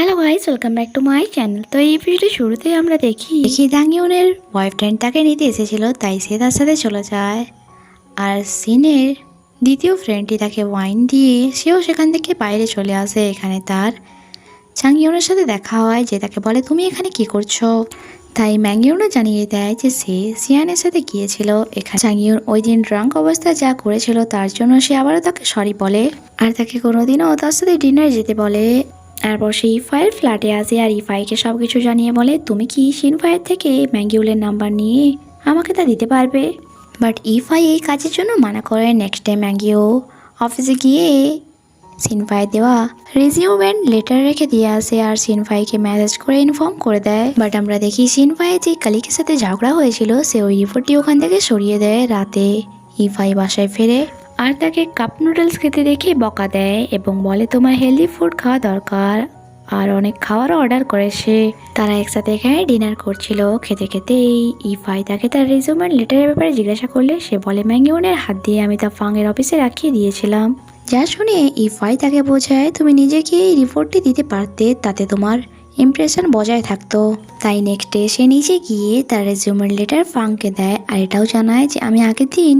Hello guys, welcome back to my channel. তো এই ভিডিওটি শুরুতে আমরা দেখি দাঙ্গিয়নের বয়ফ্রেন্ড তাকে নিতে এসেছিল, তাই সে তার সাথে চলে যায়। আর সিনের দ্বিতীয় ফ্রেন্ডটি তাকে ওয়াইন দিয়ে সেও সেখান থেকে বাইরে চলে আসে। এখানে তার চাংইয়নের সাথে দেখা হয়, যে তাকে বলে তুমি এখানে কি করছো। তাই ম্যাংইয়নও জানিয়ে দেয় যে সে সিয়ানের সাথে গিয়েছিল। এখানে চাংইয়ন ওই দিন ড্রাঙ্ক অবস্থায় যা করেছিল তার জন্য সে আবারও তাকে সরি বলে, আর তাকে কোনোদিনও তার সাথে ডিনারে যেতে বলে। তারপর সে ইফাইয়ের ফ্ল্যাটে আসে আর ইফাইকে সব কিছু জানিয়ে বলে তুমি কি সিনফাইয়ের থেকে ম্যাঙ্গিউলের নাম্বার নিয়ে আমাকে তা দিতে পারবে। বাট ইফাই এই কাজের জন্য মানা করে। নেক্সট টাইম ম্যাঙ্গিও অফিসে গিয়ে সিনফাই দেওয়া রেজিউমেন্ট লেটার রেখে দিয়ে আসে আর সিনফাইকে মেসেজ করে ইনফর্ম করে দেয়। বাট আমরা দেখি সিনফাই যে কালিকের সাথে ঝগড়া হয়েছিল সে ওই রিপোর্টটি ওখান থেকে সরিয়ে দেয়। রাতে ইফাই বাসায় ফেরে আর তাকে কাপ নুডলস খেতে দেখে বকা দেয় এবং বলে তোমার হেলদি ফুড খাওয়া দরকার, আর অনেক খাওয়ারও অর্ডার করে সে। তারা একসাথে এখানে ডিনার করছিল। খেতে খেতেই ইফাই তাকে তার রেজিউমেন্ট লেটারের ব্যাপারে জিজ্ঞাসা করলে সে বলে ম্যাঙ্গিউনের হাত দিয়ে আমি তা ফাংয়ের অফিসে রাখিয়ে দিয়েছিলাম। যা শুনে ইফাই তাকে বোঝায় তুমি নিজেকে এই রিপোর্টটি দিতে পারতে, তাতে তোমার ইমপ্রেশন বজায় থাকতো। তাই নেক্সট ডে সে নিজে গিয়ে তার রেজিউমেন্ট লেটার ফাংকে দেয় আর এটাও জানায় যে আমি আগের দিন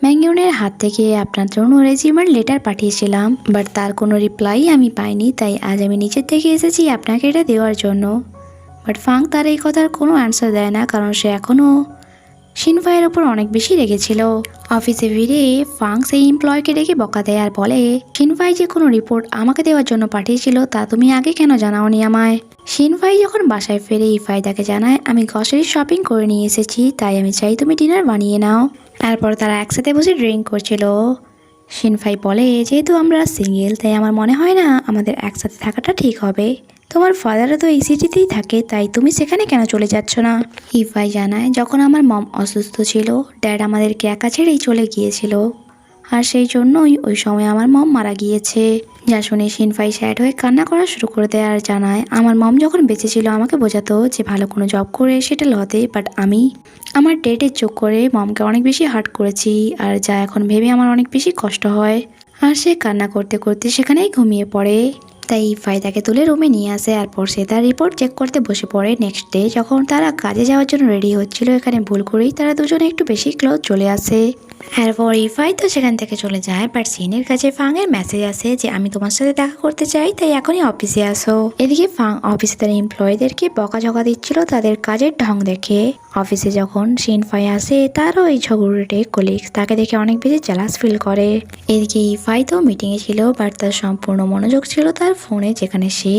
ম্যাঙ্গিউনের হাত থেকে আপনার জন্য রেজিউমেন্ট লেটার পাঠিয়েছিলাম, বাট তার কোনো রিপ্লাই আমি পাইনি, তাই আজ আমি নিজের থেকে এসেছি আপনাকে এটা দেওয়ার জন্য। বাট ফাং তার এই কথার কোনো অ্যান্সার দেয় না, কারণ সে এখনও সিনফাইয়ের ওপর অনেক বেশি রেগেছিল। অফিসে ফিরে ফাং সেই এমপ্লয়কে ডেকে বকা দেয় আর বলে সিনফাই যে কোনো রিপোর্ট আমাকে দেওয়ার জন্য পাঠিয়েছিল তা তুমি আগে কেন জানাওনি আমায়। সিনফাই যখন বাসায় ফেরে ইফাই তাকে জানায় আমি গ্রসারি শপিং করে নিয়ে এসেছি, তাই আমি চাই তুমি ডিনার বানিয়ে নাও। তারপর তারা একসাথে বসে ড্রিঙ্ক করছিল। সিনফাই বলে যেহেতু আমরা সিঙ্গেল তাই আমার মনে হয় না আমাদের একসাথে থাকাটা ঠিক হবে। তোমার ফাদারও তো এই সিটিতেই থাকে, তাই তুমি সেখানে কেন চলে যাচ্ছ না। ইফাই জানায় যখন আমার মম অসুস্থ ছিল ড্যাড আমাদেরকে একা ছেড়েই চলে গিয়েছিল, আর সেই জন্যই ওই সময় আমার মম মারা গিয়েছে। যা শুনে সিনফাই স্যাড হয়ে কান্না করা শুরু করে দেয় আর জানায় আমার মম যখন বেঁচে ছিল আমাকে বোঝাতো যে ভালো কোনো জব করে সেটেল হতে, বাট আমি আমার ডেটের চোখ করে মমকে অনেক বেশি হার্ট করেছি, আর যা এখন ভেবে আমার অনেক বেশি কষ্ট হয়। আর সে কান্না করতে করতে সেখানেই ঘুমিয়ে পড়ে। তাই ইফাই তাকে তুলে রুমে নিয়ে আসে, এরপর সে তার রিপোর্ট চেক করতে বসে পড়ে। নেক্সট ডে যখন তারা কাজে যাওয়ার জন্য রেডি হচ্ছিল এখানে ভুল করেই তারা দুজনে একটু বেশি ক্লোজ চলে আসে। এরপর ইফাই তো সেখান থেকে চলে যায়, বাট সিনের কাছে ফাংয়ের মেসেজ আসে যে আমি তোমার সাথে দেখা করতে চাই, তাই এখনই অফিসে আসো। এদিকে ফাং অফিসে তার এমপ্লয়ীদেরকে বকাঝকা দিচ্ছিল তাদের কাজের ঢং দেখে। অফিসে যখন সিনফাই আসে তারও এই ঝগড়ুটে কলিগস তাকে দেখে অনেক বেশি জেলাস ফিল করে। এদিকে ইফাই তো মিটিংয়ে ছিল, বাট তার সম্পূর্ণ মনোযোগ ছিল তার ফোনে, যেখানে সে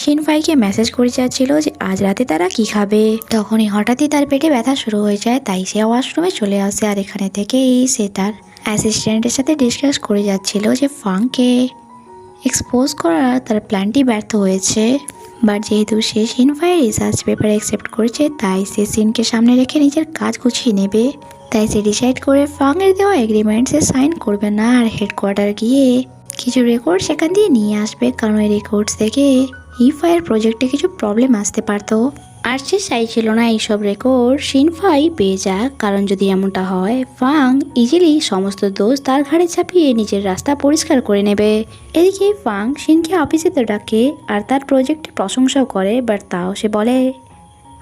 সিনফাইকে মেসেজ করে যাচ্ছিল যে আজ রাতে তারা কি খাবে। তখনই হঠাৎই তার পেটে ব্যথা শুরু হয়ে যায়, তাই সে ওয়াশরুমে চলে আসে। আর এখানে থেকেই সে তার অ্যাসিস্ট্যান্টের সাথে ডিসকাস করে যাচ্ছিল যে ফাংকে এক্সপোজ করার তার প্ল্যানটি ব্যর্থ হয়েছে। বাট যেহেতু সে সিনফাইয়ের রিসার্চ পেপার অ্যাকসেপ্ট করেছে তাই সে সিনকে সামনে রেখে নিজের কাজ গুছিয়ে নেবে। তাই সে ডিসাইড করে ফাংয়ের দেওয়া এগ্রিমেন্ট সে সাইন করবে না, আর হেডকোয়ার্টার গিয়ে কিছু রেকর্ড সেখান দিয়ে নিয়ে আসবে, কারণ এই রেকর্ডস থেকে ইফাইয়ের প্রজেক্টে কিছু প্রবলেম আসতে পারতো। আর সে চাইছিল না এইসব রেকর্ড সিনফাই পেয়ে যাক, কারণ যদি এমনটা হয় ফাং ইজিলি সমস্ত দোষ তার ঘাড়ে চাপিয়ে নিজের রাস্তা পরিষ্কার করে নেবে। এদিকে ফাং সিনকে অফিসে তো ডাকে আর তার প্রজেক্টে প্রশংসাও করে, বাট তাও সে বলে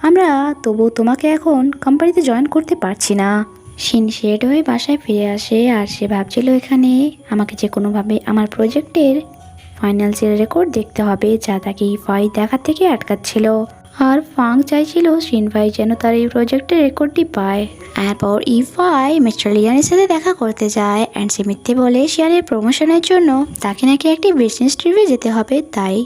আমরা তবু তোমাকে এখন কোম্পানিতে জয়েন করতে পারছি না। সিন শেড হয়ে বাসায় ফিরে আসে আর সে ভাবছিল এখানে আমাকে যে কোনোভাবে আমার প্রজেক্টের ফাইন্যান্সিয়াল রেকর্ড দেখতে হবে, যা তাকে ইফাই দেখার থেকে আটকাচ্ছিল। আর ফাং চাইছিল সিনফাই যেন তার এই প্রজেক্টের রেকর্ডটি পায়। এরপর ইফাই মিস্টার লিয়ানের সাথে দেখা করতে যায় অ্যান্ড সে মিথ্যে বলে শিয়ানের প্রমোশনের জন্য তাকে নাকি একটি বিজনেস ট্রিপে যেতে হবে, তাই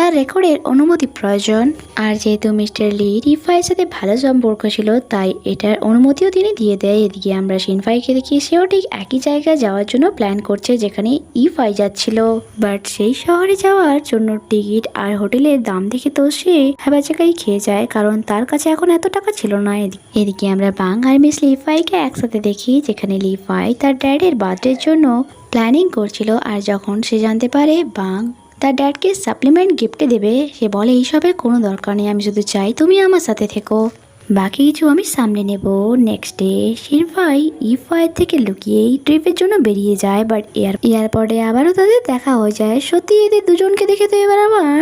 তার রেকর্ডের অনুমতি প্রয়োজন। আর যেহেতু মিস্টার লির ইফাইয়ের সাথে ভালো সম্পর্ক ছিল তাই এটার অনুমতিও তিনি দিয়ে দেয়। এদিকে আমরা সিনফাইকে দেখি সেও ঠিক একই জায়গায় যাওয়ার জন্য প্ল্যান করছে যেখানে ইফাই যাচ্ছিল, বাট সেই শহরে যাওয়ার জন্য টিকিট আর হোটেলের দাম দেখে তো সে হ্যাবাচাকাই খেয়ে যায়, কারণ তার কাছে এখন এত টাকা ছিল না। এদিকে আমরা বাং আর মিস লিফাইকে একসাথে দেখি, যেখানে লিফাই তার ড্যাডের বার্থডের জন্য প্ল্যানিং করছিল। আর যখন সে জানতে পারে বাং তার ড্যাডকে সাপ্লিমেন্ট গিফটে দেবে সে বলে এইসবের কোনো দরকার নেই, আমি শুধু চাই তুমি আমার সাথে থেকো, বাকি কিছু আমি সামনে নেব। নেক্সট ডে সিনফাই ইফাইয়ের থেকে লুকিয়ে এই ট্রিপের জন্য বেরিয়ে যায়, বাট এয়ারপোর্টে আবারও তাদের দেখা হয়ে যায়। সত্যি এদের দুজনকে দেখে তো এবার আবার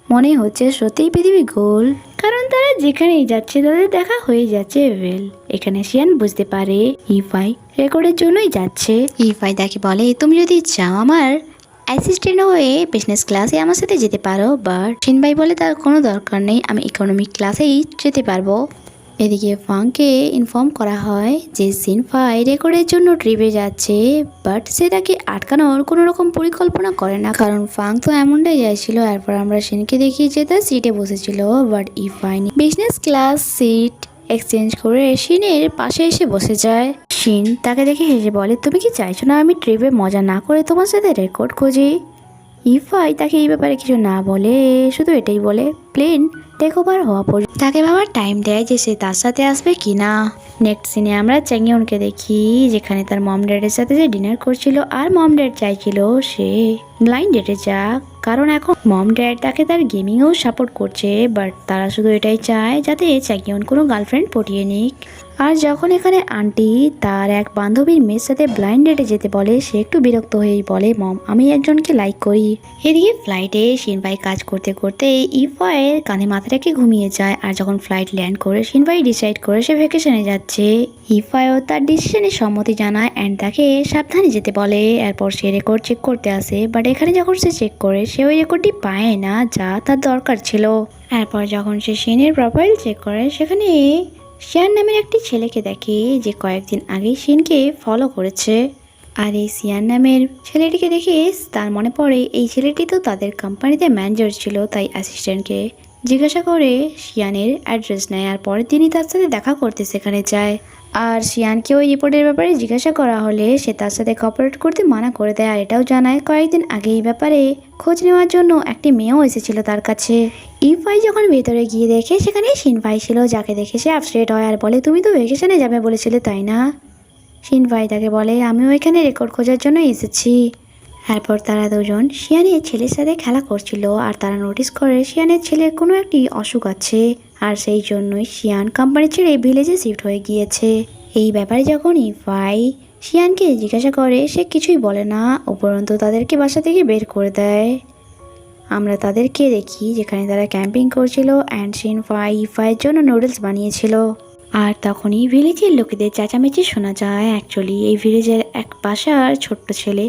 মনে হচ্ছে সত্যিই পৃথিবী গোল, কারণ তারা যেখানেই যাচ্ছে তাদের দেখা হয়ে যাচ্ছে ওয়েল। এখানে শিয়ান বুঝতে পারে ইফাই রেকর্ডের জন্যই যাচ্ছে। ইফাই তাকে বলে তুমি যদি চাও আমার অ্যাসিস্ট্যান্ট হয়ে বিজনেস ক্লাসে আমার সাথে যেতে পারো, বাট শিনবাই বলে তার কোনো দরকার নেই, আমি ইকোনমিক ক্লাসেই যেতে পারবো। এদিকে ফাংকে ইনফর্ম করা হয় যে সিনফাই রেকর্ডের জন্য ট্রিপে যাচ্ছে, বাট সে তাকে আটকানোর কোনো রকম পরিকল্পনা করে না, কারণ ফাং তো এমনটাই চাইছিল। এরপর আমরা শিনকে দেখি যে তার সিটে বসেছিল, বাট ইফাই বিজনেস ক্লাস সিট এক্সচেঞ্জ করে শিনের পাশে এসে বসে যায়। শিন তাকে দেখে হেসে বলে তুমি কি চাইছো না আমি ট্রিপে মজা না করে তোমার সাথে রেকর্ড খুঁজি? ইফাই তাকে এই ব্যাপারে কিছু না বলে শুধু এটাই বলে প্লেন টেক ওভার হওয়া পর্যন্ত তাকে ভাবার টাইম দেয় যে সে তার সাথে আসবে কি না। নেক্সট সিনে আমরা চ্যাংইয়নকে দেখি, যেখানে তার মম ড্যাডের সাথে যে ডিনার করছিল, আর মম ড্যাড চাইছিল সে ব্লাইন্ড ডেটে যাক, কারণ এখন মম ড্যাড তাকে তার গেমিংয়েও সাপোর্ট করছে, বাট তারা শুধু এটাই চায় যাতে চ্যাংইয়ন কোনো গার্লফ্রেন্ড পটিয়ে নিক। আর যখন এখানে আন্টি তার এক বান্ধবীর মেয়ের সাথে ব্লাইন্ড ডেটে যেতে বলে, সে একটু বিরক্ত হয়েই বলে মম আমি একজনকে লাইক করি। এদিকে ফ্লাইটে শিনভাই কাজ করতে করতে ইফাইয়ের কানে মাথা রেখে ঘুমিয়ে যায়, আর যখন ফ্লাইট ল্যান্ড করে শিনভাই ডিসাইড করে সে ভ্যাকেশনে যাচ্ছে। ইফাইও তার ডিসিশনে সম্মতি জানায় অ্যান্ড তাকে সাবধানে যেতে বলে। এরপর সে রেকর্ড চেক করতে আসে, বাট এখানে যখন সে চেক করে সে ওই রেকর্ডটি পায় না যা তার দরকার ছিল। এরপর যখন সে শিনের প্রোফাইল চেক করে সেখানে শিয়ান নামের একটি ছেলেকে দেখে যে কয়েকদিন আগেই শিনকে ফলো করেছে। আর এই সিয়ান নামের ছেলেটিকে দেখে তার মনে পড়ে এই ছেলেটি তো তাদের কোম্পানিতে ম্যানেজার ছিল, তাই অ্যাসিস্ট্যান্টকে জিজ্ঞাসা করে শিয়ানের অ্যাড্রেস নেয়, আর পরের দিনই তার সাথে দেখা করতে সেখানে যায়। আর শিয়ানকে ওই রিপোর্টের ব্যাপারে জিজ্ঞাসা করা হলে সে তার সাথে কোঅপারেট করতে মানা করে দেয়, আর এটাও জানায় কয়েকদিন আগে এই ব্যাপারে খোঁজ নেওয়ার জন্য একটি মেয়েও এসেছিল তার কাছে। ইফাই যখন ভেতরে গিয়ে দেখে সেখানে শিনভাই ছিল, যাকে দেখে সে আপসেট হয় আর বলে তুমি তো ভ্যাকেশনে যাবে বলেছিলে তাই না? শিনভাই তাকে বলে আমিও এখানে রেকর্ড খোঁজার জন্য এসেছি। এরপর তারা দুজন শিয়ানের ছেলের সাথে খেলা করছিল, আর তারা নোটিস করে শিয়ানের ছেলের কোনো একটি অসুখ আছে, আর সেই জন্যই শিয়ান কোম্পানি ছেড়ে ভিলেজে শিফট হয়ে গিয়েছে। এই ব্যাপারে যখন ইফাই শিয়ানকে জিজ্ঞাসা করে সে কিছুই বলে না, উপরন্তু তাদেরকে বাসা থেকে বের করে দেয়। আমরা তাদেরকে দেখি যেখানে তারা ক্যাম্পিং করছিল অ্যান্ড শিনফাই ইফাইয়ের জন্য নুডলস বানিয়েছিল। আর তখনই ভিলেজের লোকেদের চেঁচামেচি শোনা যায়। অ্যাকচুয়ালি এই ভিলেজের এক বাসার ছোট্ট ছেলে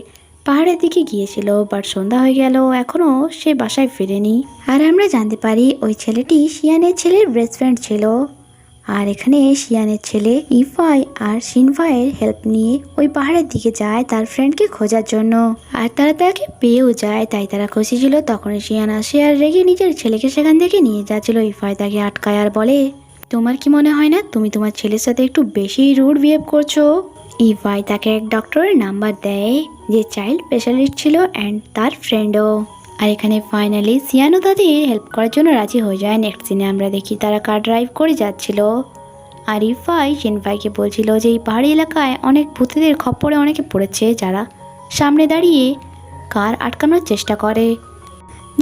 পাহাড়ের দিকে গিয়েছিল, বাট সন্ধ্যা হয়ে গেল এখনও সে বাসায় ফেরেনি। আর আমরা জানতে পারি ওই ছেলেটি শিয়ানের ছেলের বেস্ট ফ্রেন্ড ছিল। আর এখানে শিয়ানের ছেলে ইফাই আর শিনফাইয়ের হেল্প নিয়ে ওই পাহাড়ের দিকে যায় তার ফ্রেন্ডকে খোঁজার জন্য, আর তারা তাকে পেয়েও যায়, তাই তারা খুশি ছিল। তখন শিয়ান আসে আর রেগে নিজের ছেলেকে সেখান থেকে নিয়ে যাচ্ছিল। ইফাই তাকে আটকায় আর বলে তোমার কি মনে হয় না তুমি তোমার ছেলের সাথে একটু বেশি রুড বিহেভ করছো? ইফাই তাকে এক ডক্টরের নাম্বার দেয় যে চাইল্ড স্পেশালিস্ট ছিল অ্যান্ড তার ফ্রেন্ডও। আর এখানে ফাইনালি সিয়ানও তাদের হেল্প করার জন্য রাজি হয়ে যায়। নেক্সট দিনে আমরা দেখি তারা কার ড্রাইভ করে যাচ্ছিল, আর ইফাই শিনফাইকে বলছিল যে এই পাহাড়ি এলাকায় অনেক ভূতেদের খপ্পরে অনেকে পড়েছে যারা সামনে দাঁড়িয়ে কার আটকানোর চেষ্টা করে,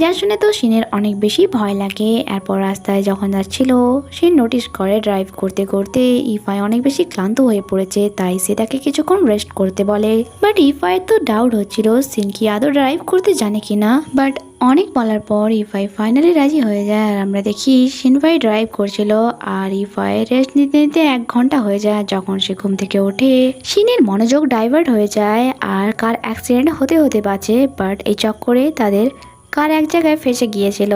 যা শুনে তো শিনের অনেক বেশি ভয় লাগে। এরপর রাস্তায় যখন যাচ্ছিল শিন নোটিস করে ড্রাইভ করতে করতে ইফাই অনেক বেশি ক্লান্ত হয়ে পড়েছে, তাই সে তাকে কিছুক্ষণ রেস্ট করতে বলে। বাট ইফাই তো ডাউট হচ্ছিল শিন কি আদৌ ড্রাইভ করতে জানে কিনা, বাট অনেক বলার পর ইফাই ফাইনালি রাজি হয়ে যায়। আর আমরা দেখি শিনভাই ড্রাইভ করছিল আর ইফাই রেস্ট নিতে নিতে 1 ঘন্টা হয়ে যায়। যখন সে ঘুম থেকে ওঠে শিনের মনোযোগ ডাইভার্ট হয়ে যায় আর কার অ্যাক্সিডেন্ট হতে হতে বাঁচে, বাট এই চক্করে তাদের কার এক জায়গায় ফেসে গিয়েছিল,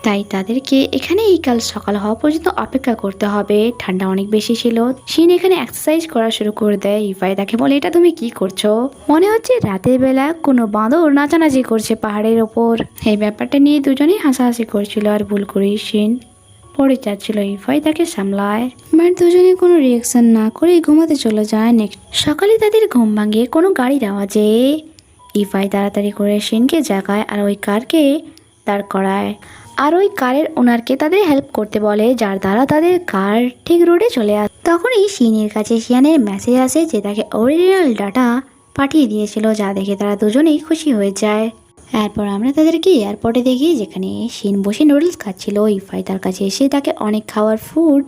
তাই তাদেরকে এখানেই কাল সকাল হওয়া পর্যন্ত অপেক্ষা করতে হবে। ঠান্ডা অনেক বেশি ছিল। শিন এখানে এক্সারসাইজ করা শুরু করে দেয়। ইফাই তাকে বলে এটা তুমি কি করছো? মনে হচ্ছে রাতের বেলা কোনো বাঁদর নাচানাচি করছে পাহাড়ের ওপর। এই ব্যাপারটা নিয়ে দুজনেই হাসাহাসি করছিল, আর ভুল করেই শিন পড়ে যাচ্ছিল। ইফাই তাকে সামলায়, বাট দুজনে কোনো রিয়াকশন না করে ঘুমাতে চলে যায়। নেক্সট সকালে তাদের ঘুম ভাঙে কোনো গাড়ির আওয়াজে। ইফাই তাড়াতাড়ি করে শিনকে জাগায় আর ওই কারকে দাঁড় করায়, আর ওই কারের ওনারকে তাদের হেল্প করতে বলে, যার দ্বারা তাদের কার ঠিক রোডে চলে আসে। তখনই শিনের কাছে শিয়ানের মেসেজ আসে যে তাকে অরিজিনাল ডাটা পাঠিয়ে দিয়েছিল, যা দেখে তারা দুজনেই খুশি হয়ে যায়। এরপর আমরা তাদেরকে এয়ারপোর্টে দেখি যেখানে শিন বসে নুডলস খাচ্ছিল। ইফাই তার কাছে এসে তাকে অনেক খাওয়ার ফুড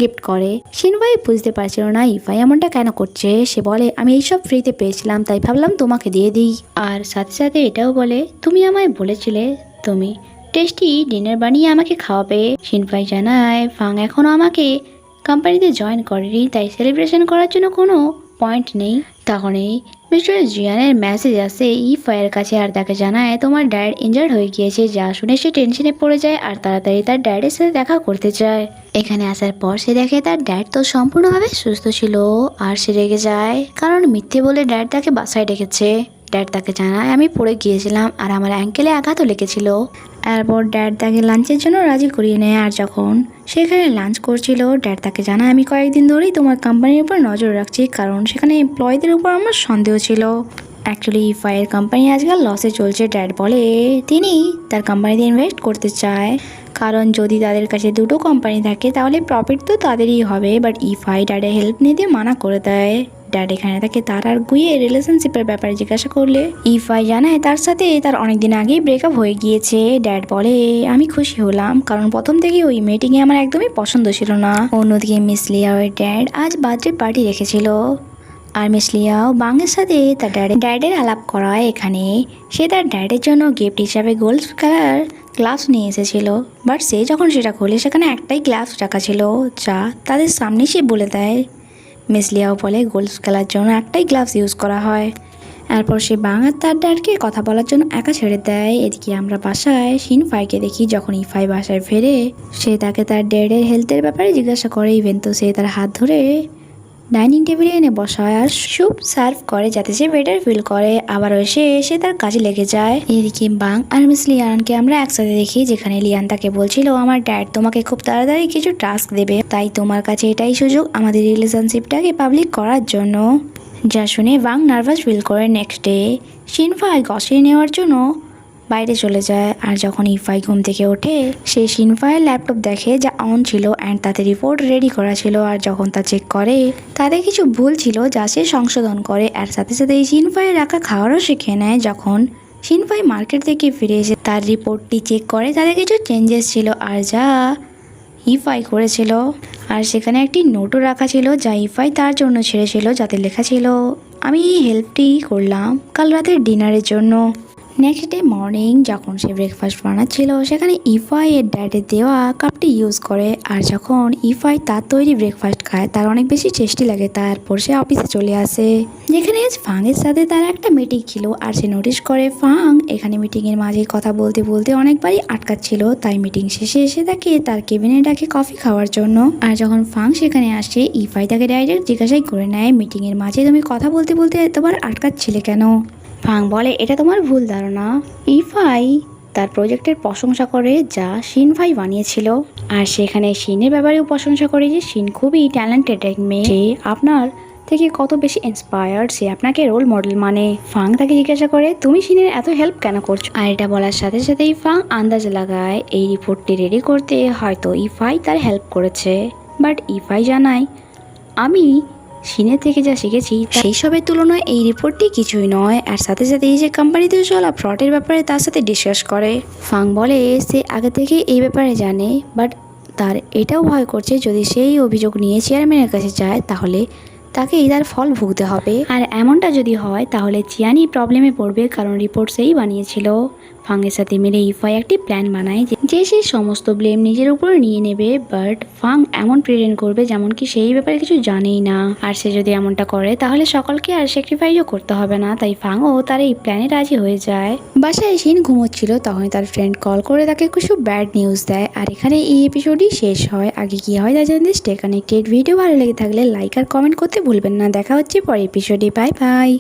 গিফট করে। শিনভাই বুঝতে পারছিল না ইফাই এমনটা কেন করছে। সে বলে আমি এইসব ফ্রিতে পেয়েছিলাম তাই ভাবলাম তোমাকে দিয়ে দিই, আর সাথে সাথে এটাও বলে তুমি আমায় বলেছিলে তুমি টেস্টি ডিনার বানিয়ে আমাকে খাওয়াবে। শিনফাই জানায় ফাং এখনও আমাকে কোম্পানিতে জয়েন করেনি, তাই সেলিব্রেশন করার জন্য কোনো পয়েন্ট নেই। তখনই মিস্টার জিয়ানের মেসেজ আসে ইফাইয়ের কাছে আর তাকে জানায় তোমার ড্যাড ইনজার্ড হয়ে গিয়েছে। যা শুনে সে টেনশনে পড়ে যায় আর তাড়াতাড়ি তার ড্যাডের সাথে দেখা করতে চায়। এখানে আসার পর সে দেখে তার ড্যাড তো সম্পূর্ণভাবে সুস্থ ছিল আর সে রেগে যায় কারণ মিথ্যে বলে ড্যাড তাকে বাসায় ডেকেছে। ড্যাড তাকে জানায় আমি পড়ে গিয়েছিলাম আর আমার অ্যাঙ্কেলে আঘাতও লেগেছিল। এরপর ড্যাড তাকে লাঞ্চের জন্য রাজি করিয়ে নেয় আর যখন সেখানে লাঞ্চ করছিল ড্যাড তাকে জানায় আমি কয়েকদিন ধরেই তোমার কোম্পানির উপর নজর রাখছি কারণ সেখানে এমপ্লয়ীদের উপর আমার সন্দেহ ছিল। অ্যাকচুয়ালি ইফাইয়ের কোম্পানি আজকাল লসে চলছে। ড্যাড বলে তিনি তার কোম্পানিতে ইনভেস্ট করতে চায় কারণ যদি তাদের কাছে দুটো কোম্পানি থাকে তাহলে প্রফিট তো তাদেরই হবে। বাট ইফাই ড্যাডের হেল্প নিতে মানা করে দেয়। ড্যাড এখানে তাকে তার আর গুয়ে রিলেশনশিপের ব্যাপারে জিজ্ঞাসা করলে ইফাই জানায় তার সাথে তার অনেকদিন আগেই ব্রেকআপ হয়ে গিয়েছে। ড্যাড বলে আমি খুশি হলাম কারণ প্রথম থেকে ওই মেয়েটিকে আমার একদমই পছন্দ ছিল না। অন্যদিকে মিস লিয়ার ড্যাড আজ বার্থডে পার্টি রেখেছিল আর মিস লিয়াও বাংয়ের সাথে তার ড্যাডের আলাপ করায়। এখানে সে তার ড্যাডের জন্য গিফট হিসাবে গোল্ড কালার গ্লাভস নিয়ে এসেছিল। বাট সে যখন সেটা খোলে সেখানে একটাই গ্লাভস রাখা ছিল যা তাদের সামনে সে বলে দেয়। মিস লিয়াও বলে গোল্ড খেলার জন্য একটাই গ্লাভস ইউজ করা হয়। এরপর সে বাং আর তার ড্যাডকে কথা বলার জন্য একা ছেড়ে দেয়। এদিকে আমরা বাসায় শিনফাইকে দেখি যখন ইফাই বাসায় ফেরে সে তাকে তার ড্যাডের হেলথের ব্যাপারে জিজ্ঞাসা করে। ইভেন তো সে তার হাত ধরে ডাইনিং টেবিলে এনে বসায় আর স্যুপ সার্ভ করে যাতে সে বেটার ফিল করে। আবার সে তার কাজে লেগে যায়। এদিকে বাং আর মিস লিয়ানকে আমরা একসাথে দেখি যেখানে লিয়ান তাকে বলছিল আমার ড্যাড তোমাকে খুব তাড়াতাড়ি কিছু টাস্ক দেবে, তাই তোমার কাছে এটাই সুযোগ আমাদের রিলেশনশিপটাকে পাবলিক করার জন্য। যা শুনে বাং নার্ভাস ফিল করে। নেক্সট ডে শিনফাই গসিয়ে নেওয়ার জন্য বাইরে চলে যায় আর যখন ইফাই ঘুম থেকে ওঠে সে শিনফাইয়ের ল্যাপটপ দেখে যা অন ছিল অ্যান্ড তাতে রিপোর্ট রেডি করা ছিল। আর যখন তা চেক করে তাতে কিছু ভুল ছিল যা সে সংশোধন করে আর সাথে সাথে এই শিনফাইয়ের রাখা খাওয়ারও শিখে নেয়। যখন শিনফাই মার্কেট থেকে ফিরে এসে তার রিপোর্টটি চেক করে তাতে কিছু চেঞ্জেস ছিল আর যা ইফাই করেছিল। আর সেখানে একটি নোটও রাখা ছিল যা ইফাই তার জন্য ছেড়েছিল যাতে লেখা ছিল আমি এই হেল্পটি করলাম কাল রাতের ডিনারের জন্য। নেক্সট ডে মর্নিং যখন সে ব্রেকফাস্ট বানাচ্ছিল সেখানে ইফাই এর ড্যাডের দেওয়া কাপটি ইউজ করে আর যখন ইফাই তার তৈরি ব্রেকফাস্ট খায় তার অনেক বেশি টেস্টি লাগে। তারপর সে অফিসে চলে আসে যেখানে ফাংয়ের সাথে তার একটা মিটিং ছিল আর সে নোটিস করে ফাং এখানে মিটিংয়ের মাঝে কথা বলতে বলতে অনেকবারই আটকাচ্ছিল। তাই মিটিং শেষে এসে তাকে তার কেবিনে ডাকে কফি খাওয়ার জন্য। আর যখন ফাং সেখানে আসে ইফাই তাকে ডাইরেক্ট জিজ্ঞাসাই করে নেয় মিটিংয়ের মাঝে তুমি কথা বলতে বলতে এতবার আটকাচ্ছিলে কেন। ফাং বলে এটা তোমার ভুল ধারণা। ইফাই তার প্রজেক্টের প্রশংসা করে যা শিনফাই বানিয়েছিল আর সেখানে শিনের ব্যাপারেও প্রশংসা করে যে শিন খুবই ট্যালেন্টেড এক মেয়ে, সে আপনার থেকে কত বেশি ইন্সপায়ার্ড, সে আপনাকে রোল মডেল মানে। ফাং তাকে জিজ্ঞাসা করে তুমি শিনের এত হেল্প কেন করছো। আর এটা বলার সাথে সাথেই ফাং আন্দাজ লাগায় এই রিপোর্টটি রেডি করতে হয়তো ইফাই তার হেল্প করেছে। বাট ইফাই জানায় আমি শিনের থেকে যা শিখেছি সেই সবের তুলনায় এই রিপোর্টটি কিছুই নয়। আর সাথে সাথে এই যে কোম্পানিতে চলা ফ্রডের ব্যাপারে তার সাথে ডিসকাস করে। ফাং বলে সে আগে থেকে এই ব্যাপারে জানে বাট তার এটাও ভয় করছে যদি সেই অভিযোগ নিয়ে চেয়ারম্যানের কাছে যায় তাহলে তাকে তার ফল ভুগতে হবে। আর এমনটা যদি হয় তাহলে চিয়ানি প্রবলেমে পড়বে কারণ রিপোর্ট সেই বানিয়েছিল। ফাংয়ের সাথে মিলে ইফাই একটি প্ল্যান বানায় যে সে সমস্ত ব্লেম নিজের উপর নিয়ে নেবে। বাট ফাং এমন প্রেজেন্ট করবে যেমন কি সেই ব্যাপারে কিছু জানেই না। আর সে যদি এমনটা করে তাহলে সকলকে আর স্যাক্রিফাইসও করতে হবে না। তাই ফাংও তার এই প্ল্যানে রাজি হয়ে যায়। বাসায় শিন ঘুমোচ্ছিল তখন তার ফ্রেন্ড কল করে তাকে কিছু ব্যাড নিউজ দেয়। আর এখানে এই এপিসোডই শেষ হয়। আগে কি হয় তা জানতে স্টে কানেক্টেড। ভিডিও ভালো লেগে থাকলে লাইক আর কমেন্ট করতে ভুলবেন না। দেখা হচ্ছে পরের এপিসোডে। Bye bye.